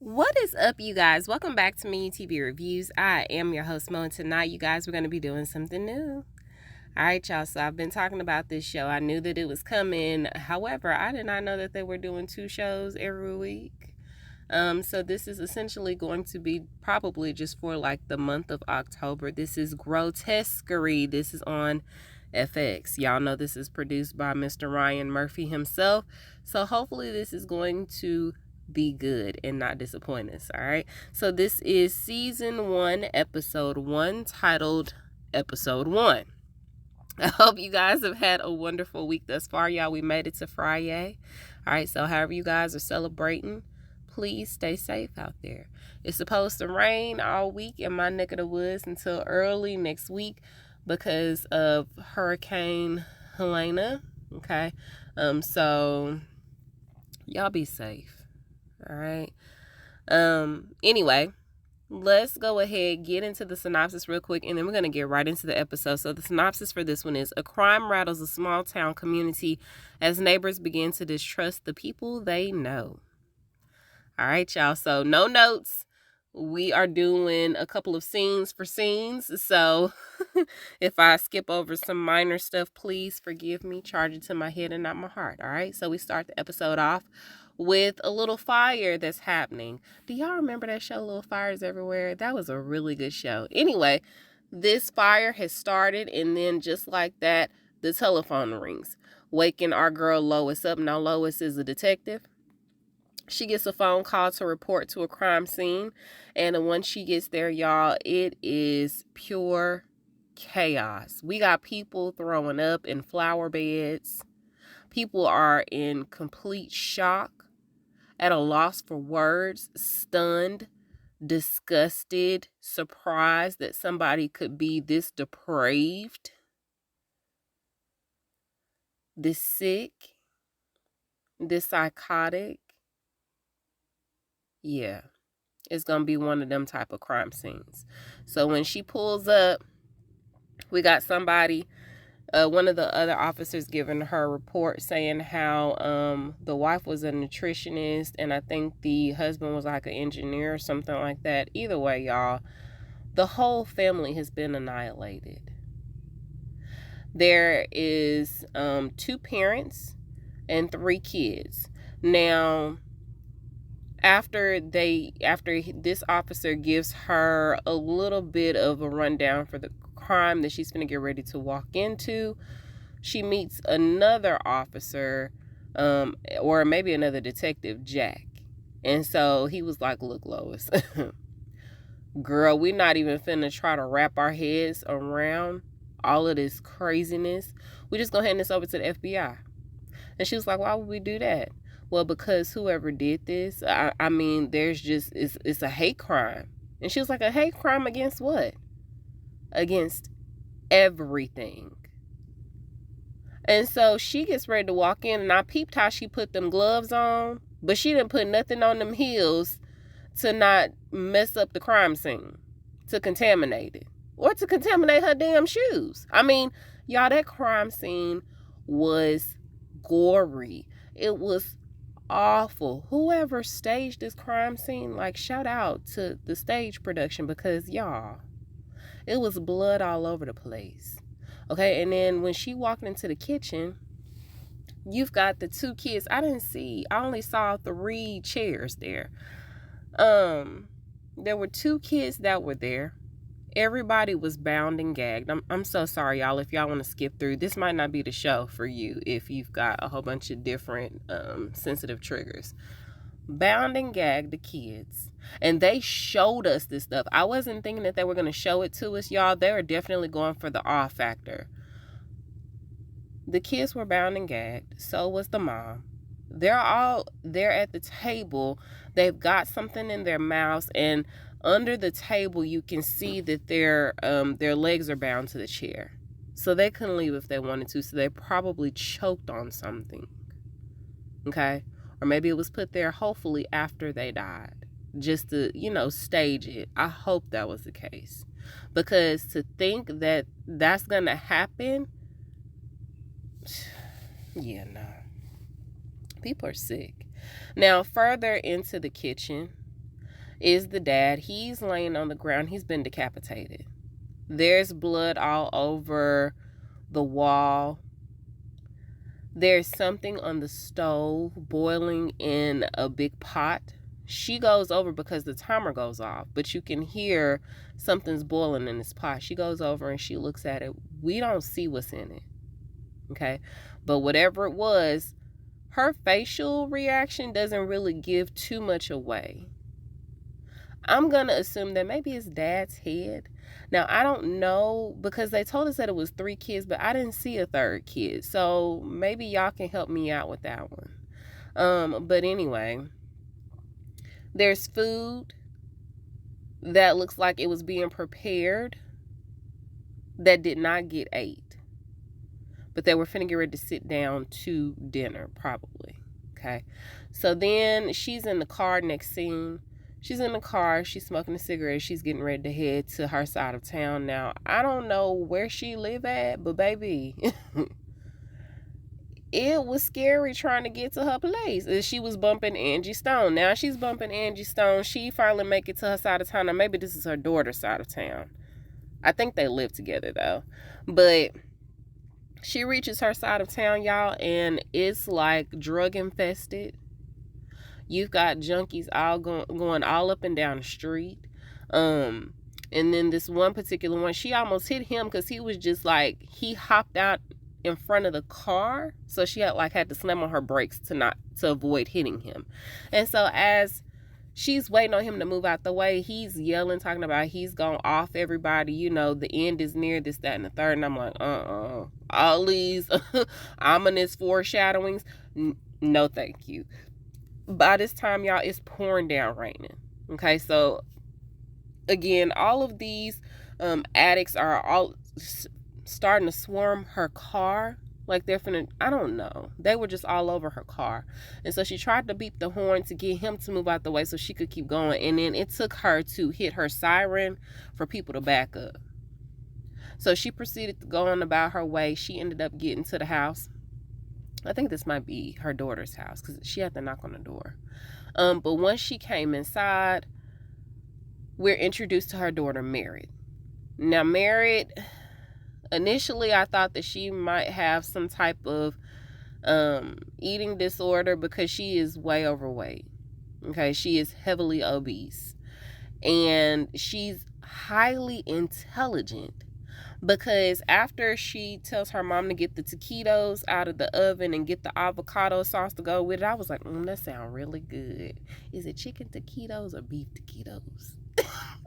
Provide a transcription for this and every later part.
What is up, you guys? Welcome back to Me TV Reviews. I am your host, Mo, and tonight, you guys, we're going to be doing something new. All right, y'all, so I've been talking about this show. I knew that it was coming. However, I did not know that they were doing 2 shows every week. So this is essentially going to be probably just for like the month of October. This is Grotesquerie. This is on FX. Y'all know this is produced by Mr. Ryan Murphy himself. So hopefully this is going to be good and not disappoint us. All right, so this is season 1, episode 1, titled Episode 1. I hope you guys have had a wonderful week thus far, y'all. We made it to Friday. All right, so however you guys are celebrating, please stay safe out there. It's supposed to rain all week in my neck of the woods until early next week because of Hurricane Helena. Okay, so y'all be safe. All right. Anyway, let's go ahead, get into the synopsis real quick, and then we're going to get right into the episode. So the synopsis for this one is: a crime rattles a small town community as neighbors begin to distrust the people they know. All right, y'all. So no notes. We are doing a couple of scenes for scenes. So if I skip over some minor stuff, please forgive me. Charge it to my head and not my heart. All right. So we start the episode off with a little fire that's happening. Do y'all remember that show, Little Fires Everywhere? That was a really good show. Anyway, this fire has started, and then just like that, the telephone rings, waking our girl Lois up. Now, Lois is a detective. She gets a phone call to report to a crime scene, and once she gets there, y'all, it is pure chaos. We got people throwing up in flower beds. People are in complete shock, at a loss for words, stunned, disgusted, surprised that somebody could be this depraved, this sick, this psychotic. Yeah, it's going to be one of them type of crime scenes. So when she pulls up, we got somebody, one of the other officers giving her a report saying how the wife was a nutritionist and I think the husband was like an engineer or something like that. Either way, y'all, the whole family has been annihilated. There is 2 parents and 3 kids. Now, after this officer gives her a little bit of a rundown for the crime that she's going to get ready to walk into, she meets another officer, or maybe another detective, Jack. And so he was like, look, Lois, girl, we're not even finna try to wrap our heads around all of this craziness. We just gonna hand this over to the FBI. And she was like, why would we do that? Well, because whoever did this, I mean, there's just, it's a hate crime. And she was like, a hate crime against what? Against everything. And so she gets ready to walk in, and I peeped how she put them gloves on, but she didn't put nothing on them heels to not mess up the crime scene, to contaminate it, or to contaminate her damn shoes. I mean, y'all, that crime scene was gory. It was awful. Whoever staged this crime scene, like, shout out to the stage production, because y'all, it was blood all over the place. Okay, and then when she walked into the kitchen, you've got the 2 kids. I only saw 3 chairs there. There were 2 kids that were there. Everybody was bound and gagged. I'm so sorry, y'all, if y'all want to skip through. This might not be the show for you if you've got a whole bunch of different sensitive triggers. Bound and gagged, the kids. And they showed us this stuff. I wasn't thinking that they were going to show it to us, y'all. They were definitely going for the awe factor. The kids were bound and gagged. So was the mom. They're all there at the table. They've got something in their mouths, and under the table you can see that their legs are bound to the chair. So they couldn't leave if they wanted to. So they probably choked on something. Okay? Or maybe it was put there, hopefully, after they died. Just to, stage it. I hope that was the case. Because to think that that's going to happen, yeah, no. People are sick. Now, further into the kitchen, is the dad. He's laying on the ground. He's been decapitated. There's blood all over the wall. There's something on the stove boiling in a big pot. She goes over because the timer goes off, but you can hear something's boiling in this pot. She goes over and she looks at it. We don't see what's in it. Okay? But whatever it was, her facial reaction doesn't really give too much away. I'm going to assume that maybe it's dad's head. Now, I don't know, because they told us that it was 3 kids, but I didn't see a 3rd kid. So maybe y'all can help me out with that one. But anyway, there's food that looks like it was being prepared that did not get ate. But they were finna get ready to sit down to dinner, probably. Okay. So then she's in the car, next scene. She's in the car, she's smoking a cigarette, she's getting ready to head to her side of town. Now, I don't know where she live at, but baby, it was scary trying to get to her place. She was bumping Angie Stone. Now she's bumping Angie Stone. She finally make it to her side of town. Now maybe this is her daughter's side of town. I think they live together though. But she reaches her side of town, y'all, and it's like drug infested. You've got junkies all going all up and down the street. And then this one particular one, she almost hit him because he was just like, he hopped out in front of the car. So she had to slam on her brakes to avoid hitting him. And so as she's waiting on him to move out the way, he's yelling, talking about he's gonna off everybody. You know, the end is near, this, that, and the third. And I'm like, all these ominous foreshadowings. No, thank you. By this time, y'all, it's pouring down raining. Okay, so again, all of these addicts are all starting to swarm her car. Like they're finna, I don't know. They were just all over her car. And so she tried to beep the horn to get him to move out the way so she could keep going. And then it took her to hit her siren for people to back up. So she proceeded to go on about her way. She ended up getting to the house. I think this might be her daughter's house because she had to knock on the door. But once she came inside, we're introduced to her daughter, Merritt. Now, Merritt, initially I thought that she might have some type of eating disorder because she is way overweight. Okay, she is heavily obese. And she's highly intelligent. Because after she tells her mom to get the taquitos out of the oven and get the avocado sauce to go with it, I was like, that sounds really good. Is it chicken taquitos or beef taquitos?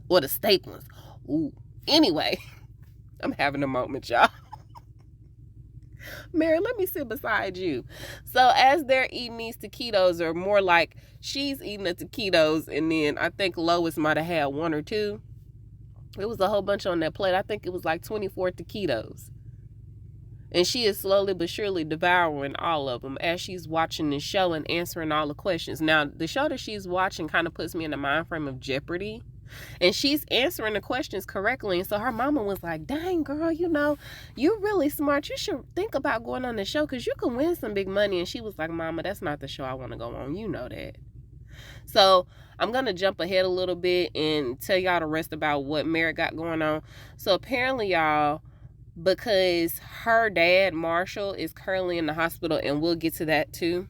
Or the steak ones? Ooh. Anyway, I'm having a moment, y'all. Mary, let me sit beside you. So as they're eating these taquitos, or more like she's eating the taquitos, and then I think Lois might have had 1 or 2. It was a whole bunch on that plate. I think it was like 24 taquitos. And she is slowly but surely devouring all of them as she's watching the show and answering all the questions. Now, the show that she's watching kind of puts me in the mind frame of Jeopardy. And she's answering the questions correctly. And so her mama was like, dang, girl, you're really smart. You should think about going on the show because you can win some big money. And she was like, Mama, that's not the show I want to go on. You know that. So I'm going to jump ahead a little bit and tell y'all the rest about what Merritt got going on. So apparently, y'all, because her dad, Marshall, is currently in the hospital, and we'll get to that too.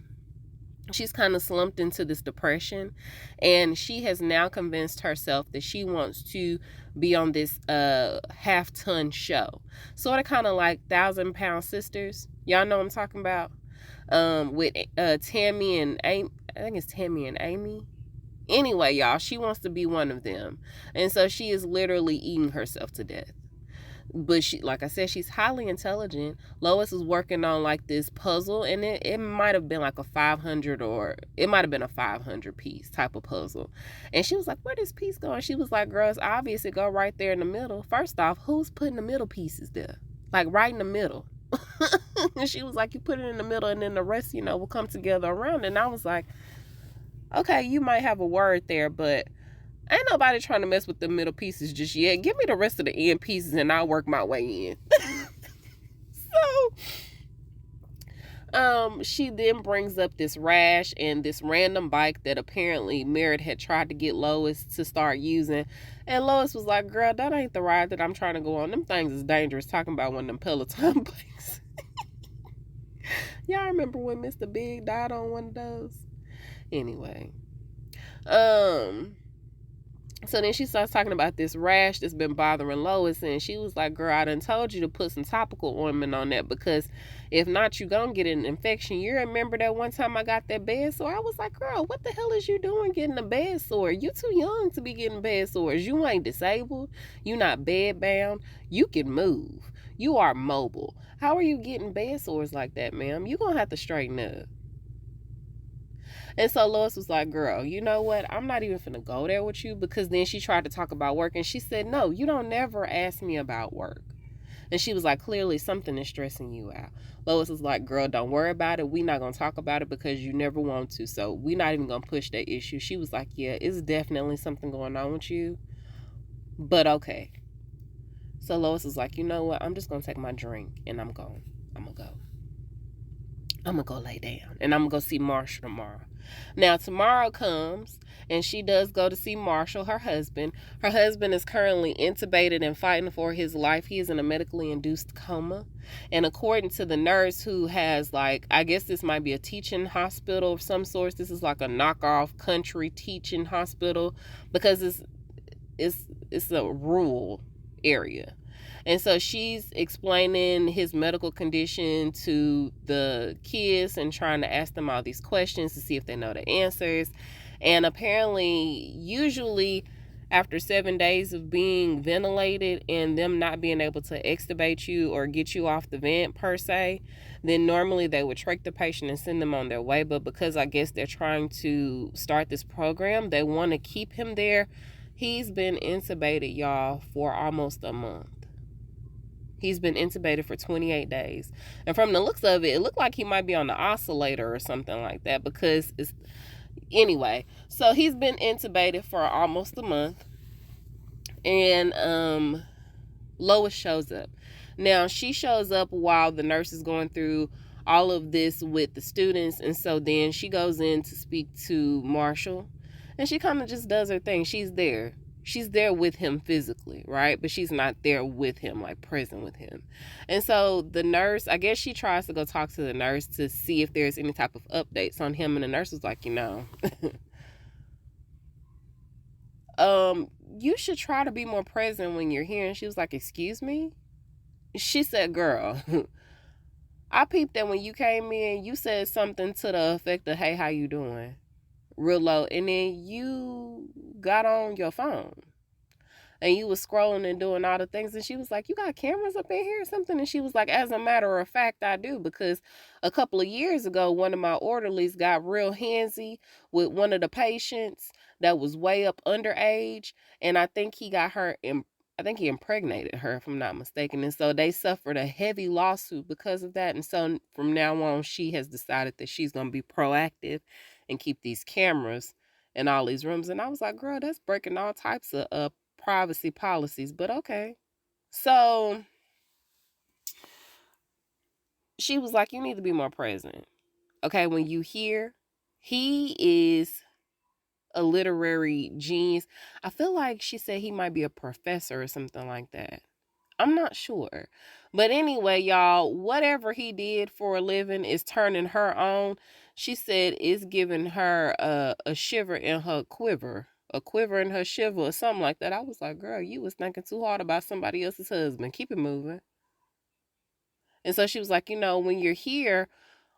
She's kind of slumped into this depression, and she has now convinced herself that she wants to be on this half-ton show. Sort of kind of like 1,000-Pound Sisters. Y'all know what I'm talking about? With Tammy and Amy. I think it's Tammy and Amy. Anyway, y'all, she wants to be one of them. And so she is literally eating herself to death. But she, like I said, she's highly intelligent. Lois is working on like this puzzle, and it might have been like a 500, or it might have been a 500 piece type of puzzle. And she was like, where this piece going? She was like, girl, it's obvious it go right there in the middle. First off, who's putting the middle pieces there? Like right in the middle. And she was like, you put it in the middle, and then the rest, will come together around. And I was like, okay, you might have a word there, but ain't nobody trying to mess with the middle pieces just yet. Give me the rest of the end pieces and I'll work my way in. She then brings up this rash and this random bike that apparently Merritt had tried to get Lois to start using. And Lois was like, girl, that ain't the ride that I'm trying to go on. Them things is dangerous. Talking about one of them Peloton bikes. Y'all remember when Mr. Big died on one of those? Anyway. So then she starts talking about this rash that's been bothering Lois, and she was like, girl, I done told you to put some topical ointment on that, because if not, you gonna get an infection. You remember that one time I got that bed sore? I was like, girl, what the hell is you doing getting a bed sore? You too young to be getting bed sores. You ain't disabled. You not bed bound. You can move. You are mobile. How are you getting bed sores like that, ma'am? You gonna have to straighten up. And so Lois was like, girl, you know what? I'm not even finna go there with you, because then she tried to talk about work, and she said, no, you don't never ask me about work. And she was like, clearly something is stressing you out. Lois was like, girl, don't worry about it. We not gonna talk about it because you never want to. So we not even gonna push that issue. She was like, yeah, it's definitely something going on with you. But okay. So Lois was like, you know what? I'm just gonna take my drink and I'm gonna go lay down, and I'm gonna go see Marshall tomorrow. Now tomorrow comes, and she does go to see Marshall, her husband. Her husband is currently intubated and fighting for his life. He is in a medically induced coma. And according to the nurse, who has, like, I guess this might be a teaching hospital of some sort. This is like a knockoff country teaching hospital, because it's a rural area. And so she's explaining his medical condition to the kids and trying to ask them all these questions to see if they know the answers. And apparently, usually after 7 days of being ventilated and them not being able to extubate you or get you off the vent per se, then normally they would trach the patient and send them on their way. But because I guess they're trying to start this program, they want to keep him there. He's been intubated, y'all, for almost a month. He's been intubated for 28 days. And from the looks of it, it looked like he might be on the oscillator or something like that, because it's... Anyway, so he's been intubated for almost a month. And Lois shows up. Now, she shows up while the nurse is going through all of this with the students. And so then she goes in to speak to Marshall. And she kind of just does her thing. She's there. She's there with him physically, right? But she's not there with him, like present with him. And so the nurse, I guess she tries to go talk to the nurse to see if there's any type of updates on him. And the nurse was like, you should try to be more present when you're here. And she was like, excuse me? She said, girl, I peeped that when you came in, you said something to the effect of, hey, how you doing? Real low. And then you got on your phone and you was scrolling and doing all the things. And she was like, you got cameras up in here or something? And she was like, as a matter of fact, I do, because a couple of years ago, one of my orderlies got real handsy with one of the patients that was way up underage. And I think he got her I think he impregnated her, if I'm not mistaken. And so they suffered a heavy lawsuit because of that. And so from now on, she has decided that she's going to be proactive and keep these cameras in all these rooms. And I was like, girl, that's breaking all types of privacy policies, but okay. So she was like, you need to be more present. Okay, when you hear, he is a literary genius. I feel like she said he might be a professor or something like that. I'm not sure. But anyway, y'all, whatever he did for a living is turning her on. She said it's giving her a shiver in her quiver. A quiver in her shiver or something like that. I was like, girl, you was thinking too hard about somebody else's husband. Keep it moving. And so she was like, when you're here,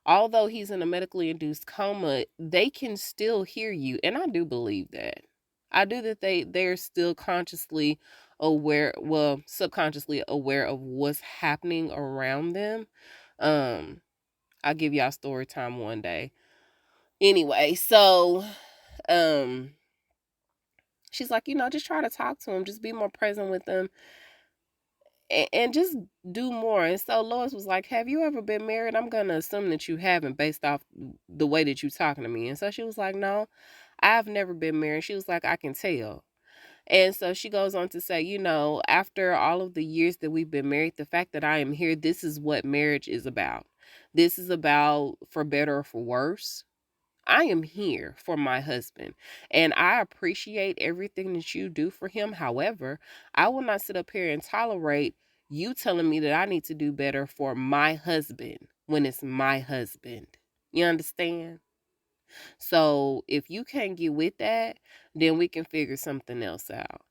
although he's in a medically induced coma, they can still hear you. And I do believe that. I do that they're still consciously aware, well, subconsciously aware of what's happening around them. I'll give y'all story time one day. Anyway, so she's like, just try to talk to him, just be more present with them, and just do more. And so Lois was like, have you ever been married? I'm gonna assume that you haven't, based off the way that you're talking to me. And so she was like, no, I've never been married. She was like, I can tell. And so she goes on to say, after all of the years that we've been married, the fact that I am here, this is what marriage is about. This is about for better or for worse. I am here for my husband and I appreciate everything that you do for him. However, I will not sit up here and tolerate you telling me that I need to do better for my husband when it's my husband. You understand? So if you can't get with that, then we can figure something else out.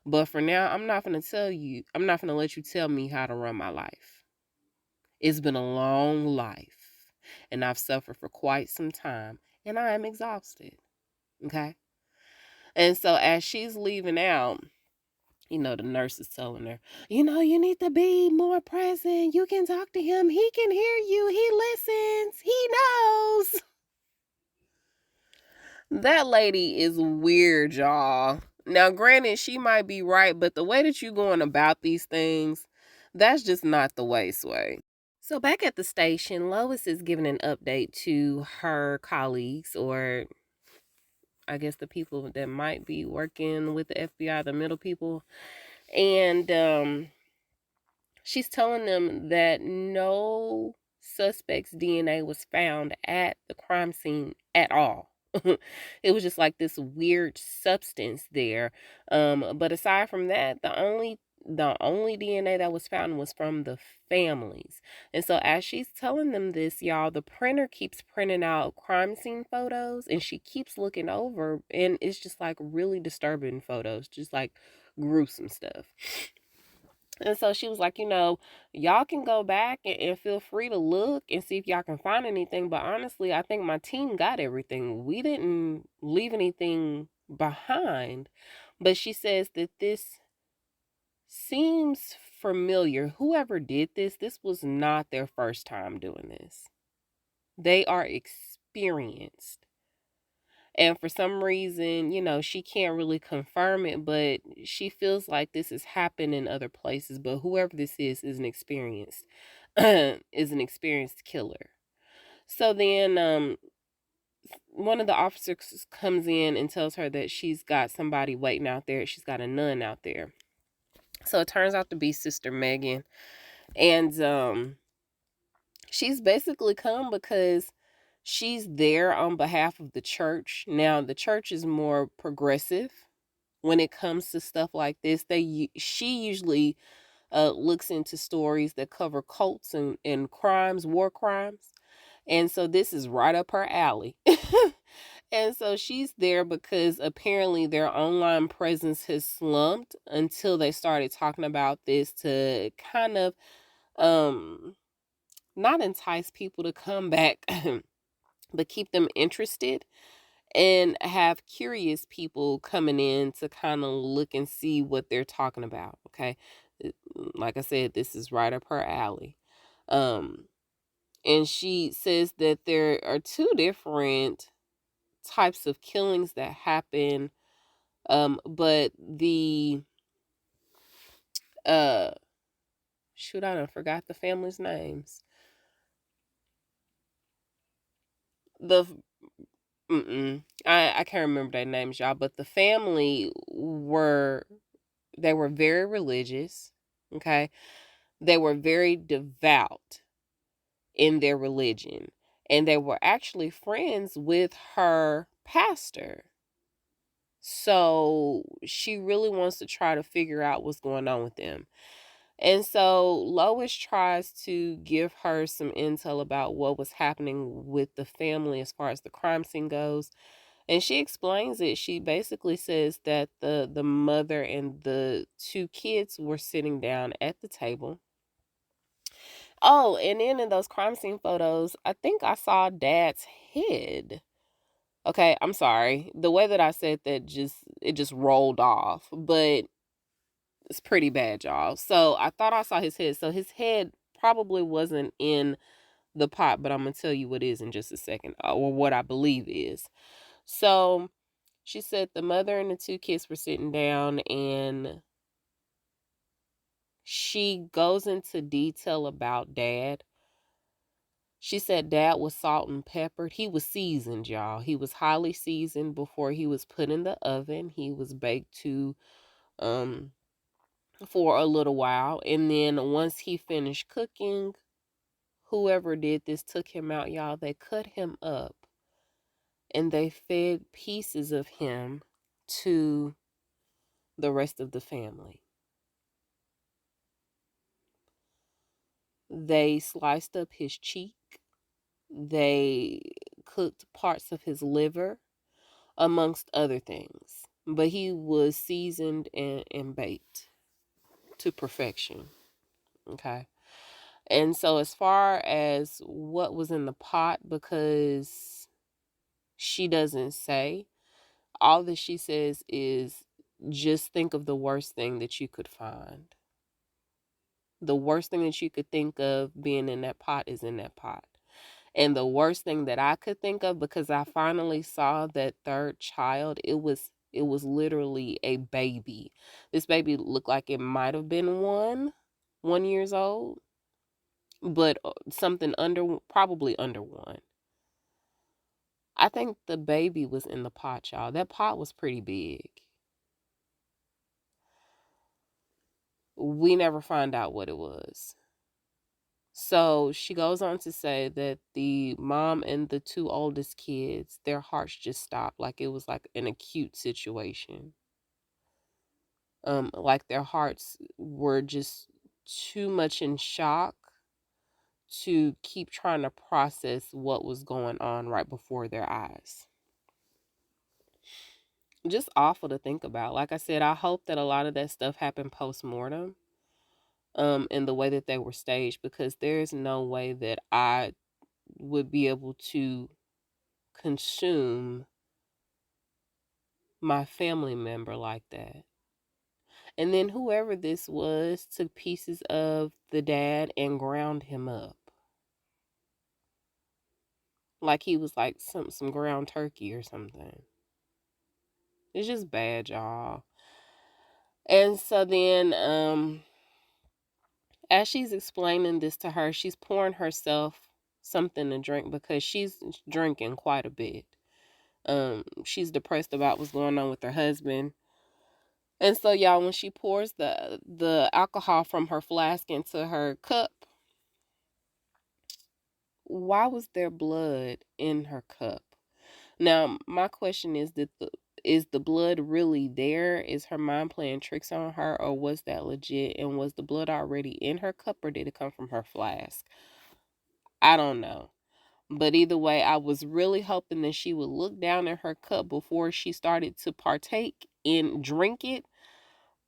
But for now, I'm not going to let you tell me how to run my life. It's been a long life and I've suffered for quite some time and I am exhausted. Okay. And so as she's leaving out, the nurse is telling her, you need to be more present. You can talk to him. He can hear you. He listens. He knows. That lady is weird, y'all. Now, granted, she might be right, but the way that you going about these things, that's just not the way, Sway. So back at the station, Lois is giving an update to her colleagues, or I guess the people that might be working with the FBI, the middle people. And she's telling them that no suspect's DNA was found at the crime scene at all. It was just like this weird substance there. But aside from that, the only DNA that was found was from the families. And so as she's telling them this, y'all, the printer keeps printing out crime scene photos and she keeps looking over and it's just like really disturbing photos, just like gruesome stuff. And so she was like, y'all can go back and feel free to look and see if y'all can find anything. But honestly, I think my team got everything. We didn't leave anything behind. But she says that this seems familiar. Whoever did this was not their first time doing this. They are experienced. And for some reason, she can't really confirm it, but she feels like this has happened in other places. But whoever this is an experienced is an experienced killer. So then one of the officers comes in and tells her that she's got somebody waiting out there. She's got a nun out there. So it turns out to be Sister Megan. And she's basically come because she's there on behalf of the church. Now, the church is more progressive when it comes to stuff like this. She usually looks into stories that cover cults and crimes, war crimes. And so this is right up her alley. And so she's there because apparently their online presence has slumped until they started talking about this to kind of not entice people to come back, but keep them interested and have curious people coming in to kind of look and see what they're talking about. Okay. Like I said, this is right up her alley. And she says that there are two different types of killings that happen. But the, shoot, I done forgot the family's names. The I can't remember their names, y'all, but the family were very religious. Okay. They were very devout in their religion. And they were actually friends with her pastor. So she really wants to try to figure out what's going on with them. And so Lois tries to give her some intel about what was happening with the family as far as the crime scene goes. And she explains it. She basically says that the mother and the two kids were sitting down at the table. Oh, and then in those crime scene photos, I think I saw Dad's head. Okay, I'm sorry. The way that I said that just rolled off, but it's pretty bad, y'all. So I thought I saw his head. So his head probably wasn't in the pot, but I'm gonna tell you what is in just a second, or what I believe is. So she said the mother and the two kids were sitting down, and she goes into detail about Dad. She said Dad was salt and peppered. He was seasoned, y'all. He was highly seasoned before he was put in the oven. He was baked to for a little while. And then once he finished cooking, whoever did this took him out, y'all. They cut him up and they fed pieces of him to the rest of the family. They sliced up his cheek. They cooked parts of his liver, amongst other things. But he was seasoned and baked to perfection. Okay. And so, as far as what was in the pot, because she doesn't say, all that she says is just think of the worst thing that you could find. The worst thing that you could think of being in that pot is in that pot. And the worst thing that I could think of, because I finally saw that third child, it was literally a baby. This baby looked like it might have been 1 years old, but something probably under 1. I think the baby was in the pot, y'all. That pot was pretty big. We never find out what it was. So she goes on to say that the mom and the 2 oldest kids, their hearts just stopped. Like it was like an acute situation. Like their hearts were just too much in shock to keep trying to process what was going on right before their eyes. Just awful to think about. Like I said, I hope that a lot of that stuff happened post-mortem, in the way that they were staged, because there's no way that I would be able to consume my family member like that. And then whoever this was took pieces of the dad and ground him up. Like he was like some ground turkey or something. It's just bad, y'all. And so then as she's explaining this to her, she's pouring herself something to drink because she's drinking quite a bit. She's depressed about what's going on with her husband. And so, y'all, when she pours the alcohol from her flask into her cup, why was there blood in her cup? Now, my question is is the blood really there? Is her mind playing tricks on her, or was that legit? And was the blood already in her cup, or did it come from her flask? I don't know. But either way, I was really hoping that she would look down at her cup before she started to partake and drink it.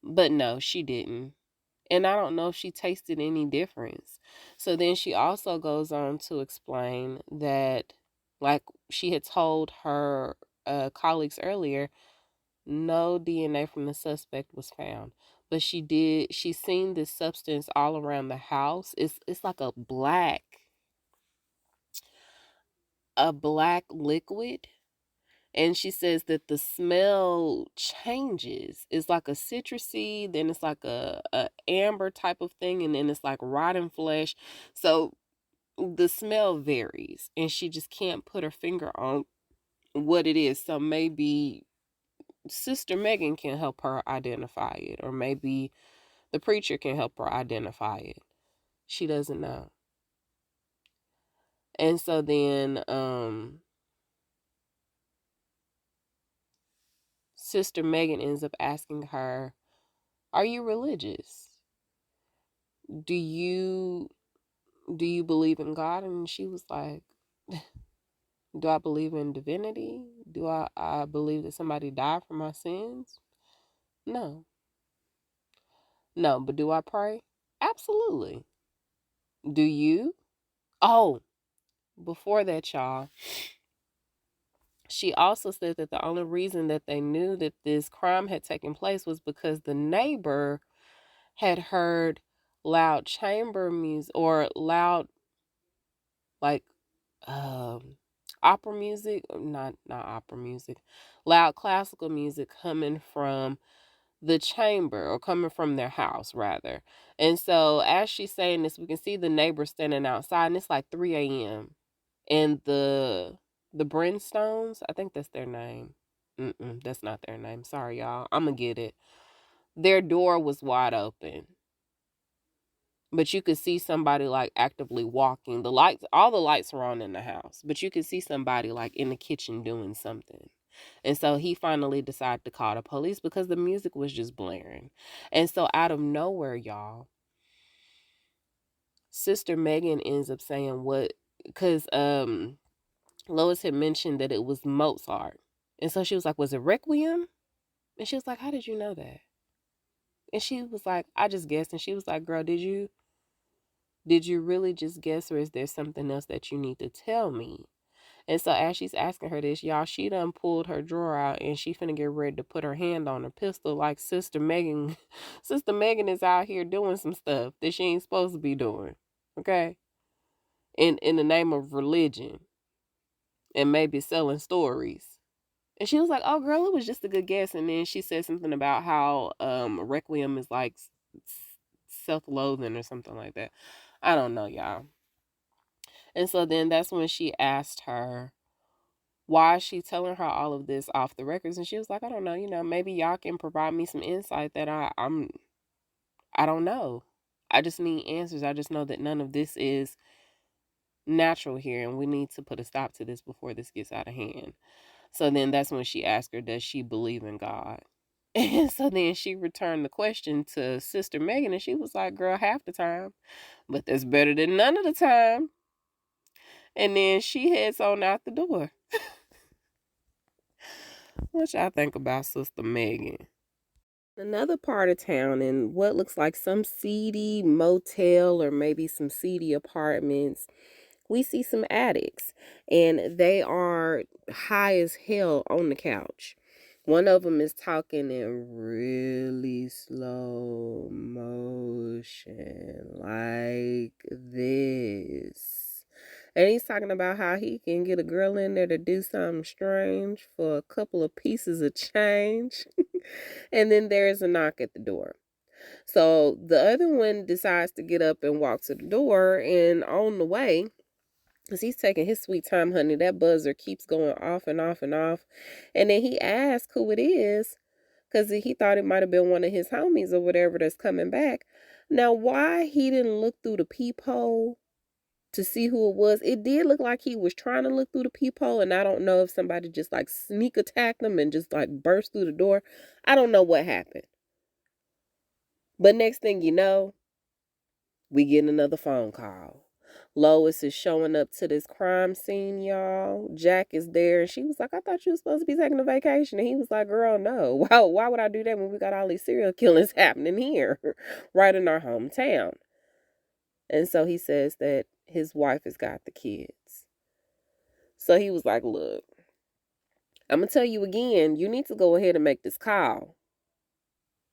But no, she didn't. And I don't know if she tasted any difference. So then she also goes on to explain that, like she had told her colleagues earlier, no DNA from the suspect was found. But she's seen this substance all around the house. It's like a black liquid. And she says that the smell changes. It's like a citrusy, then it's like a amber type of thing, and then it's like rotten flesh. So the smell varies, and she just can't put her finger on what it is. So maybe Sister Megan can help her identify it, or maybe the preacher can help her identify it. She doesn't know. And so then Sister Megan ends up asking her, "Are you religious? Do you believe in God?" And she was like, "Do I believe in divinity? Do I believe that somebody died for my sins? No. No, but do I pray? Absolutely. Do you?" Oh, before that, y'all, she also said that the only reason that they knew that this crime had taken place was because the neighbor had heard loud chamber music, or loud, like, opera music, not opera music, loud classical music coming from the chamber, or coming from their house rather. And so as she's saying this, we can see the neighbor standing outside, and it's like 3 a.m. and the Brimstones, I think that's their name. That's not their name. Sorry, y'all. I'm gonna get it. Their door was wide open. but you could see somebody like actively walking. All the lights were on in the house, but you could see somebody like in the kitchen doing something. And so he finally decided to call the police because the music was just blaring. And so out of nowhere, y'all, Sister Megan ends up saying what, because Lois had mentioned that it was Mozart. And so she was like, was it Requiem? And she was like, how did you know that? And she was like, I just guessed. And she was like, girl, did you really just guess, or is there something else that you need to tell me? And so as she's asking her this, y'all, she done pulled her drawer out and she finna get ready to put her hand on her pistol like Sister Megan. Sister Megan is out here doing some stuff that she ain't supposed to be doing. Okay? In the name of religion and maybe selling stories. And she was like, oh girl, it was just a good guess. And then she said something about how Requiem is like self-loathing or something like that. I don't know, y'all. And so then that's when she asked her, why is she telling her all of this off the records? And she was like, I don't know, maybe y'all can provide me some insight that I don't know. I just need answers. I just know that none of this is natural here, and we need to put a stop to this before this gets out of hand. So then that's when she asked her, does she believe in God? And so then she returned the question to Sister Megan, and she was like, girl, half the time, but that's better than none of the time. And then she heads on out the door. What y'all think about Sister Megan? Another part of town, in what looks like some seedy motel or maybe some seedy apartments, we see some addicts, and they are high as hell on the couch. One of them is talking in really slow motion, like this. And he's talking about how he can get a girl in there to do something strange for a couple of pieces of change. And then there's a knock at the door. So the other one decides to get up and walk to the door, and on the way, because he's taking his sweet time, honey, that buzzer keeps going off and off and off. And then he asks who it is, because he thought it might have been one of his homies or whatever that's coming back. Now, why he didn't look through the peephole to see who it was, it did look like he was trying to look through the peephole, and I don't know if somebody just like sneak attacked him and just like burst through the door. I don't know what happened. But next thing you know, we get another phone call. Lois is showing up to this crime scene, y'all. Jack is there, and she was like, I thought you were supposed to be taking a vacation. And he was like, girl, no. Why would I do that when we got all these serial killings happening here, right in our hometown? And so he says that his wife has got the kids. So he was like, look, I'm going to tell you again, you need to go ahead and make this call.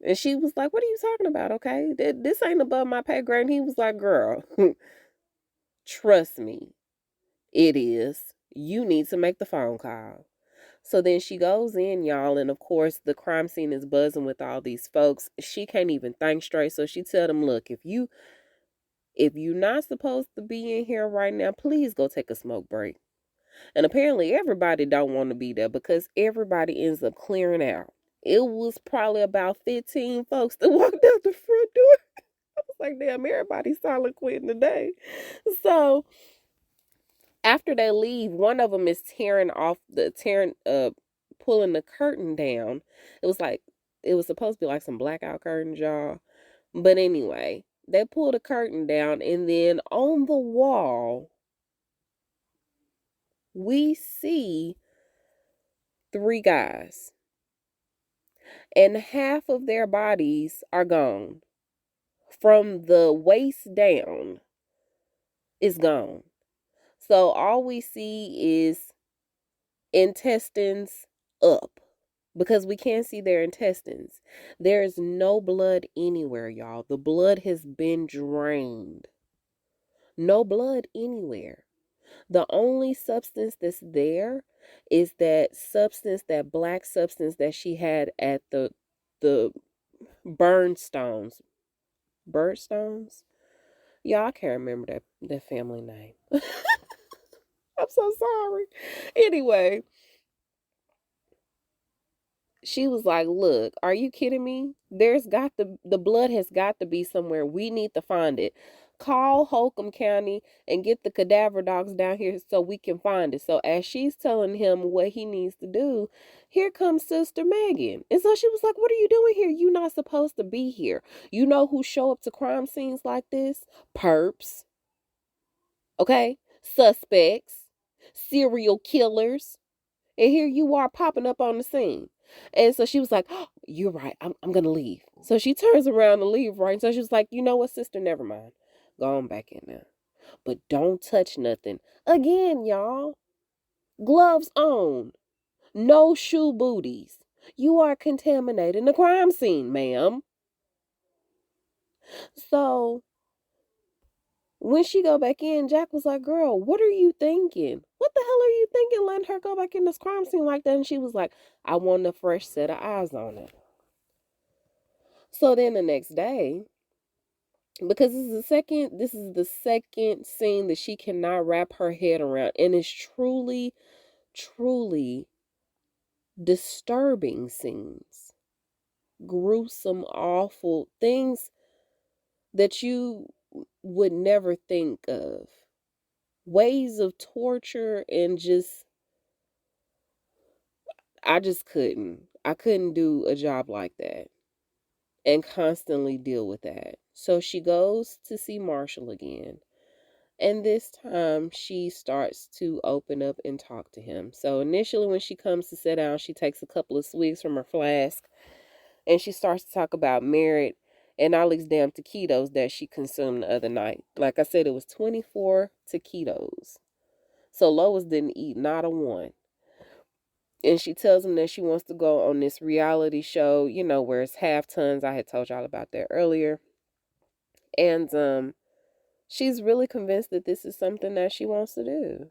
And she was like, what are you talking about? Okay, this ain't above my pay grade. And he was like, girl, trust me, it is. You need to make the phone call. So then she goes in, y'all, and of course the crime scene is buzzing with all these folks. She can't even think straight. So she tell them, look, if you're not supposed to be in here right now, please go take a smoke break. And apparently everybody don't want to be there because everybody ends up clearing out. It was probably about 15 folks that walked out the front door. I was like, damn, everybody's silent quitting today. So after they leave, one of them is pulling the curtain down. It was like, it was supposed to be like some blackout curtains, y'all. But anyway, they pulled the curtain down, and then on the wall, we see three guys, and half of their bodies are gone. From the waist down, is gone. So all we see is intestines up, because we can't see their intestines. There is no blood anywhere, y'all. The blood has been drained. No blood anywhere. The only substance that's there is that substance, that black substance that she had at the burnstones. Birdstones? Y'all, I can't remember that family name. I'm so sorry. Anyway, she was like, look, are you kidding me? The blood has got to be somewhere. We need to find it. Call Holcomb County and get the cadaver dogs down here so we can find it. So as she's telling him what he needs to do, here comes Sister Megan. And so she was like, what are you doing here? You're not supposed to be here. You know who show up to crime scenes like this? Perps. Okay? Suspects. Serial killers. And here you are popping up on the scene. And so she was like, oh, you're right. I'm going to leave. So she turns around to leave, right? And so she was like, you know what, sister? Never mind. Go on back in there. But don't touch nothing. Again, y'all. Gloves on. No shoe booties. You are contaminating the crime scene, ma'am. So when she go back in, Jack was like, girl, what are you thinking? What the hell are you thinking letting her go back in this crime scene like that? And she was like, I want a fresh set of eyes on it. So then the next day, because this is the second scene that she cannot wrap her head around. And it's truly, truly disturbing scenes. Gruesome, awful things that you would never think of. Ways of torture and just I just couldn't. I couldn't do a job like that and constantly deal with that. So she goes to see Marshall again. And this time she starts to open up and talk to him. So initially when she comes to sit down, she takes a couple of swigs from her flask and she starts to talk about Merritt and all these damn taquitos that she consumed the other night. Like I said, it was 24 taquitos. So Lois didn't eat not a one. And she tells him that she wants to go on this reality show, you know, where it's half tons. I had told y'all about that earlier. And she's really convinced that this is something that she wants to do.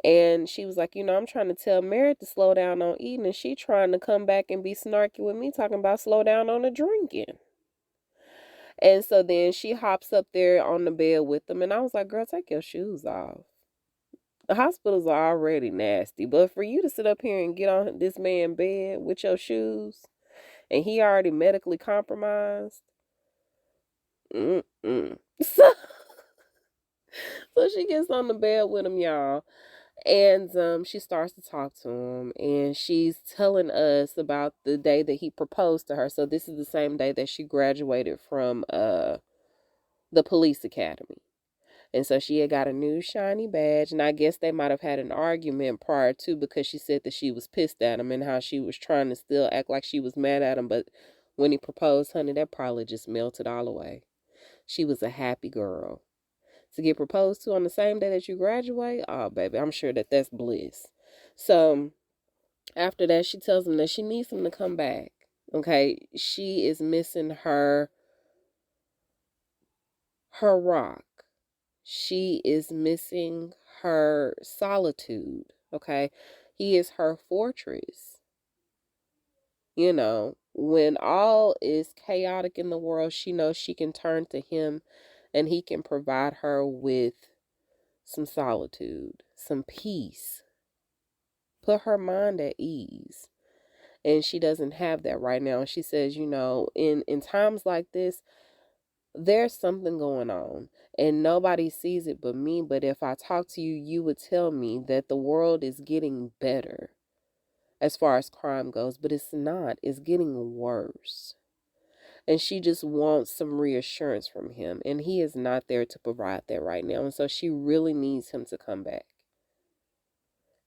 And she was like, you know, I'm trying to tell Merritt to slow down on eating, and she trying to come back and be snarky with me, talking about slow down on the drinking. And so then she hops up there on the bed with them, and I was like, girl, take your shoes off. The hospitals are already nasty, but for you to sit up here and get on this man's bed with your shoes, and he already medically compromised. So, so she gets on the bed with him, y'all, and she starts to talk to him, and she's telling us about the day that he proposed to her. So this is the same day that she graduated from the police academy. And so she had got a new shiny badge, and I guess they might have had an argument prior to, because she said that she was pissed at him and how she was trying to still act like she was mad at him. But when he proposed, honey, that probably just melted all away. She was a happy girl. To get proposed to on the same day that you graduate, oh, baby, I'm sure that that's bliss. So after that, she tells him that she needs him to come back. Okay, she is missing her rock. She is missing her solitude. Okay, he is her fortress. You know, when all is chaotic in the world, she knows she can turn to him and he can provide her with some solitude, some peace, put her mind at ease. And she doesn't have that right now. And she says, you know, in times like this, there's something going on and nobody sees it but me. But if I talk to you, you would tell me that the world is getting better as far as crime goes, but it's not. It's getting worse. And she just wants some reassurance from him. And he is not there to provide that right now. And so she really needs him to come back.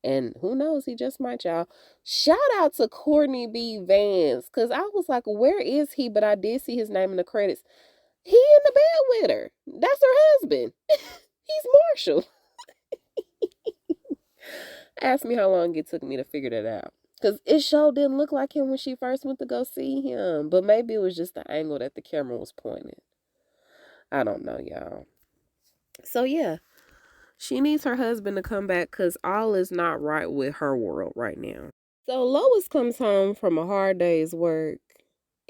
And who knows, he just might, y'all. Shout out to Courtney B. Vance, because I was like, where is he? But I did see his name in the credits. He in the bed with her. That's her husband. He's Marshall. Ask me how long it took me to figure that out. Because it sure didn't look like him when she first went to go see him. But maybe it was just the angle that the camera was pointing. I don't know, y'all. So, yeah. She needs her husband to come back because all is not right with her world right now. So Lois comes home from a hard day's work.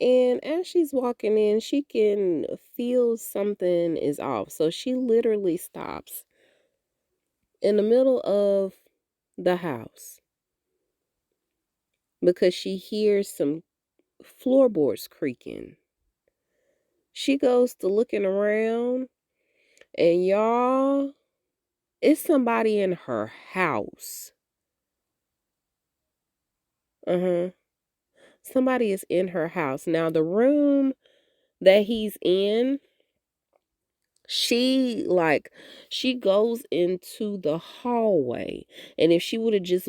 And as she's walking in, she can feel something is off. So she literally stops in the middle of the house. because she hears some floorboards creaking. She goes to looking around, and y'all, it's somebody in her house. Uh-huh. Somebody is in her house. Now, the room that he's in, she goes into the hallway, and if she would have just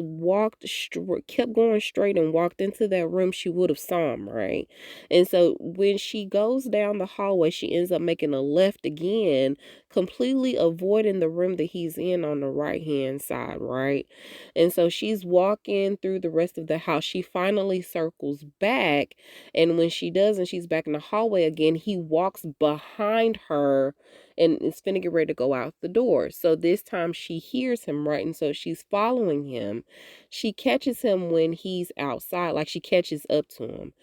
kept going straight and walked into that room, she would have saw him, right? And so when she goes down the hallway, she ends up making a left again, completely avoiding the room that he's in on the right hand side, right? And so she's walking through the rest of the house. She finally circles back, and when she does and she's back in the hallway again, he walks behind her and is finna get ready to go out the door. So this time she hears him, right? And so she's following him. She catches him when he's outside, like she catches up to him.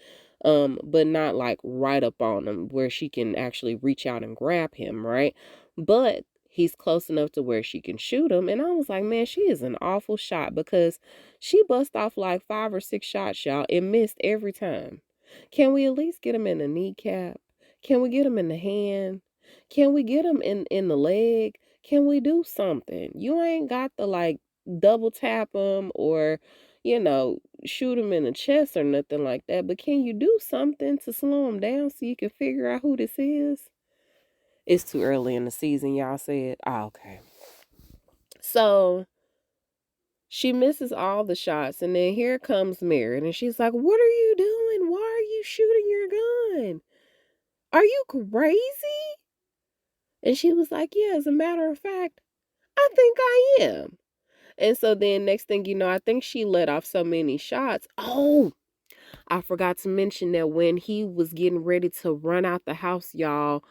But not like right up on him where she can actually reach out and grab him, right? But he's close enough to where she can shoot him. And I was like, man, she is an awful shot, because she bust off like 5 or 6 shots, y'all, and missed every time. Can we at least get him in the kneecap? Can we get him in the hand? Can we get him in the leg? Can we do something? You ain't got to like double tap him or, shoot him in the chest or nothing like that. But can you do something to slow him down so you can figure out who this is? It's too early in the season, y'all said. Oh, okay. So she misses all the shots, and then here comes Merritt, and she's like, "What are you doing? Why are you shooting your gun? Are you crazy?" And she was like, "Yeah, as a matter of fact, I think I am." And so then next thing you know, I think she let off so many shots. Oh, I forgot to mention that when he was getting ready to run out the house, y'all,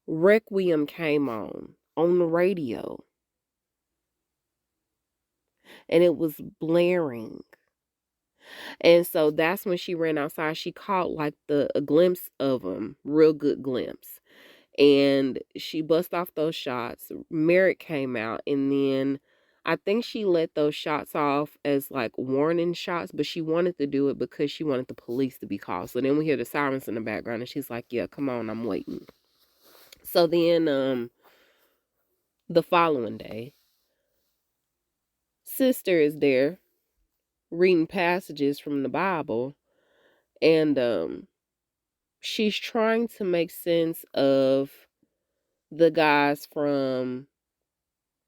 Requiem came on the radio, and it was blaring. And so that's when she ran outside. She caught like a glimpse of him, real good glimpse. And she bust off those shots. Merritt came out, and then I think she let those shots off as like warning shots, but she wanted to do it because she wanted the police to be called. So then we hear the sirens in the background, and she's like, "Yeah, come on, I'm waiting." So then the following day, sister is there reading passages from the Bible, and she's trying to make sense of the guys from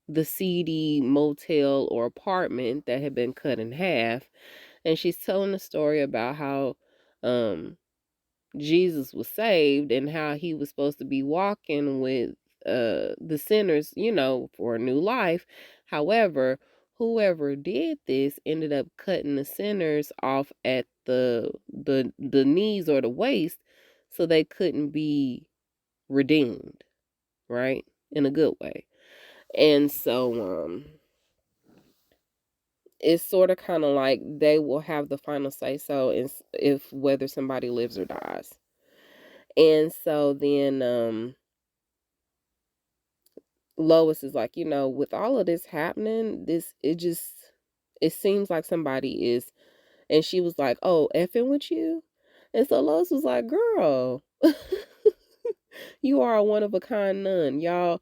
the seedy motel or apartment that had been cut in half. And she's telling the story about how Jesus was saved and how he was supposed to be walking with the sinners, for a new life. However, whoever did this ended up cutting the sinners off at the knees or the waist, so they couldn't be redeemed, right? In a good way. And so it's sort of kind of like they will have the final say so if whether somebody lives or dies. And so then Lois is like, with all of this happening, it seems like somebody is. And she was like, "Oh, effing with you?" And so Lois was like, "Girl, you are a one of a kind nun, y'all.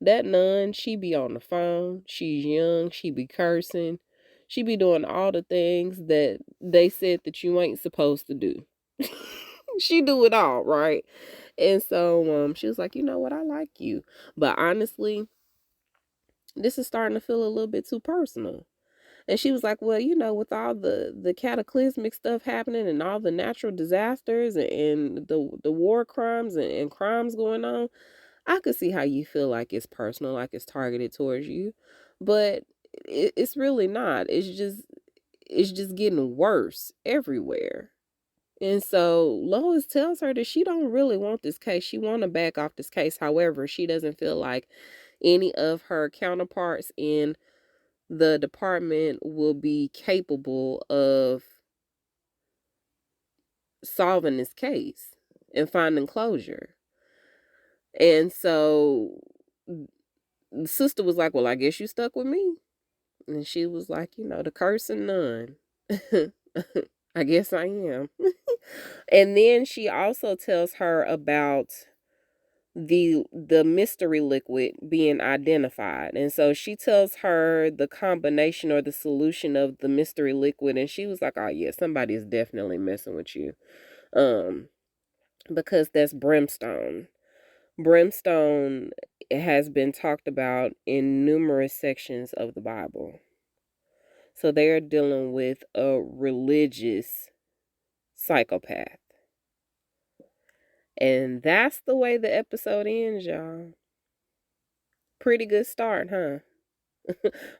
That nun, she be on the phone. She's young. She be cursing. She be doing all the things that they said that you ain't supposed to do." She do it all, right? And so she was like, "You know what? I like you. But honestly, this is starting to feel a little bit too personal." And she was like, "Well, with all the cataclysmic stuff happening and all the natural disasters and the war crimes and crimes going on, I could see how you feel like it's personal, like it's targeted towards you. But it's really not. It's just getting worse everywhere." And so Lois tells her that she don't really want this case. She want to back off this case. However, she doesn't feel like any of her counterparts in the department will be capable of solving this case and finding closure. And so the sister was like, "Well, I guess you stuck with me." And she was like, "The cursing nun." I guess I am. And then she also tells her about the mystery liquid being identified. And so she tells her the combination or the solution of the mystery liquid, and she was like, "Oh yeah, somebody is definitely messing with you." Because that's brimstone. Brimstone has been talked about in numerous sections of the Bible. So they are dealing with a religious psychopath. And that's the way the episode ends, y'all. Pretty good start, huh?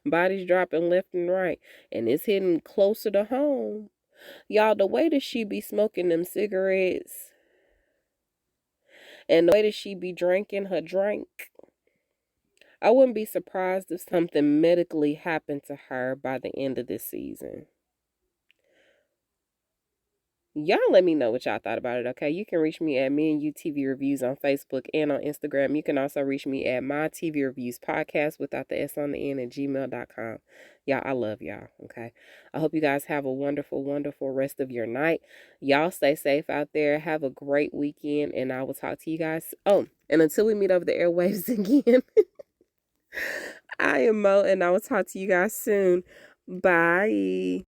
Bodies dropping left and right. And it's hitting closer to home. Y'all, the way that she be smoking them cigarettes and the way that she be drinking her drink, I wouldn't be surprised if something medically happened to her by the end of this season. Y'all let me know what y'all thought about it, okay? You can reach me at Me and You TV Reviews on Facebook and on Instagram. You can also reach me at My TV Reviews Podcast without the S on the end at gmail.com. Y'all, I love y'all, okay? I hope you guys have a wonderful, wonderful rest of your night. Y'all stay safe out there. Have a great weekend, and I will talk to you guys. Oh, and until we meet over the airwaves again, I am Mo, and I will talk to you guys soon. Bye.